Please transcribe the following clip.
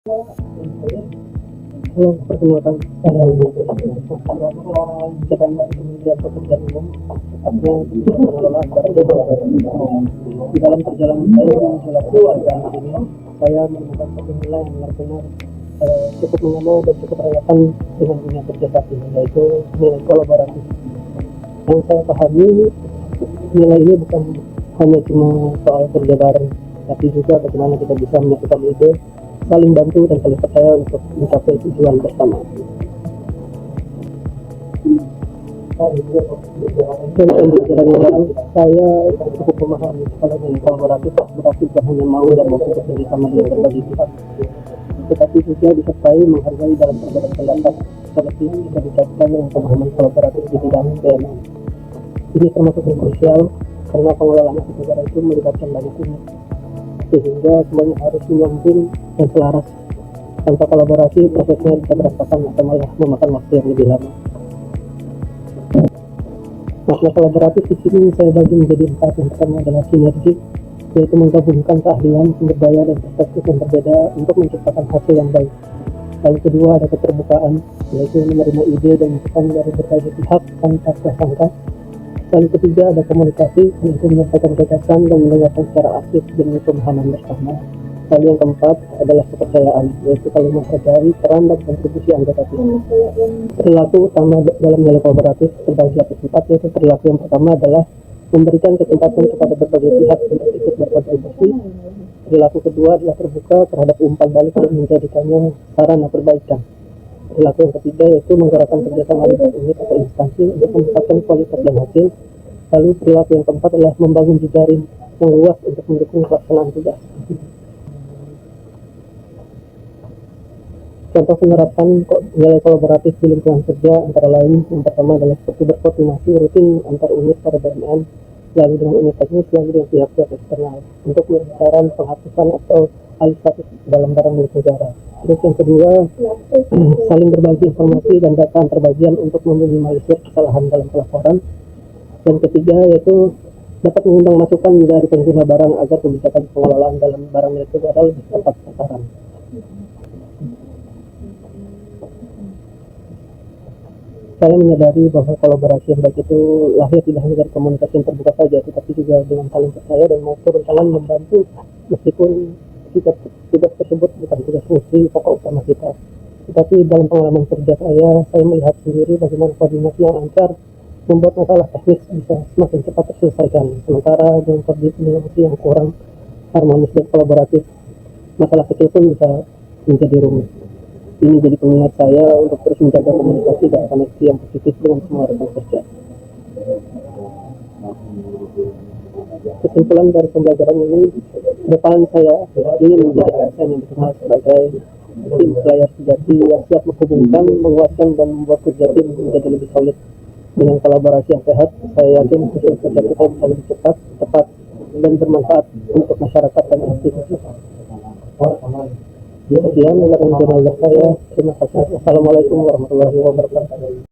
Halo, perkenalkan saya sedang kementerian pekerjaan umum, tepatnya di pengelolaan barang dan jasa. Di dalam perjalanan saya menuju lapangan ini, saya menemukan satu nilai yang benar-benar cukup mengena dan cukup relevan dengan dunia kerja saat ini, yaitu nilai kolaboratif. Yang saya pahami, nilai ini bukan hanya cuma soal kerja bareng, tapi juga bagaimana kita bisa menyatukan ide, saling bantu dan saling percaya untuk mencapai tujuan bersama. Dan perjalanan saya cukup memahami kalau nilai kolaboratif berarti bukan hanya mau dan mampu bekerja sama dengan berbagai pihak, tetapi juga disertai menghargai dalam perbedaan pendapat, seperti jika dikaitkan dengan pemahaman kolaboratif di bidang PNM. Ini termasuk yang krusial karena pengelolaan aset negara itu melibatkan banyak unit, sehingga semuanya harus menyambung dan selaras. Tanpa kolaborasi, prosesnya bisa berantakan atau malah memakan waktu yang lebih lama. Makna kolaboratif di sini saya bagi menjadi 4. Yang pertama adalah sinergi, yaitu menggabungkan keahlian, sumber daya, dan perspektif yang berbeda untuk menciptakan hasil yang baik. Lalu kedua ada keterbukaan, yaitu menerima ide dan masukan dari berbagai pihak tanpa prasangka. Lalu ketiga ada komunikasi, yaitu menyampaikan gagasan dan mendengarkan secara aktif demi pemahaman bersama. Lalu yang keempat adalah kepercayaan, yaitu saling menghargai peran dan kontribusi anggota tim. Perilaku utama dalam nilai kolaboratif terbagi atas 4, yaitu perilaku yang pertama adalah memberikan kesempatan kepada berbagai pihak untuk ikut berkontribusi. Perilaku kedua adalah terbuka terhadap umpan balik dan menjadikannya sarana perbaikan. Perilaku yang ketiga yaitu menggerakkan kerjasama lintas unit atau instansi untuk meningkatkan kualitas dan hasil. Lalu perilaku yang keempat adalah membangun jejaring yang luas untuk mendukung pelaksanaan tugas. Contoh penerapan nilai kolaboratif di lingkungan kerja antara lain, yang pertama adalah seperti berkoordinasi rutin antar unit pada BNN, lalu dengan unit teknis, lalu dengan pihak-pihak eksternal untuk pembicaraan penghapusan atau alih status dalam barang milik negara. Terus yang kedua, saling berbagi informasi dan data antar bagian untuk meminimalisir kesalahan dalam pelaporan. Dan ketiga yaitu dapat mengundang masukan dari pengguna barang agar kebijakan pengelolaan dalam barang milik negara lebih tepat sasaran. Saya menyadari bahwa kolaborasi yang baik itu lahir tidak hanya dari komunikasi yang terbuka saja, tetapi juga dengan saling percaya dan mau turun tangan membantu, meskipun tugas tersebut bukan tugas fungsi pokok utama kita. Tetapi dalam pengalaman kerja saya melihat sendiri bagaimana koordinasi yang lancar membuat masalah teknis bisa semakin cepat terselesaikan, sementara dengan koordinasi yang kurang harmonis dan kolaboratif, masalah kecil pun bisa menjadi rumit. Ini jadi pengingat saya untuk terus menjaga komunikasi dan koneksi yang positif dengan semua rekan kerja. Kesimpulan dari pembelajaran ini, depan saya ingin menjadi ASN yang dikenal sebagai tim player sejati yang siap menghubungkan, menguatkan, dan membuat kerja tim menjadi lebih solid. Dengan kolaborasi yang sehat, saya yakin hasil kerja kita bisa lebih cepat, tepat, dan bermanfaat untuk masyarakat dan institusi. Sekian ulasan jurnal saya. Terima kasih. Wassalamualaikum warahmatullahi wabarakatuh.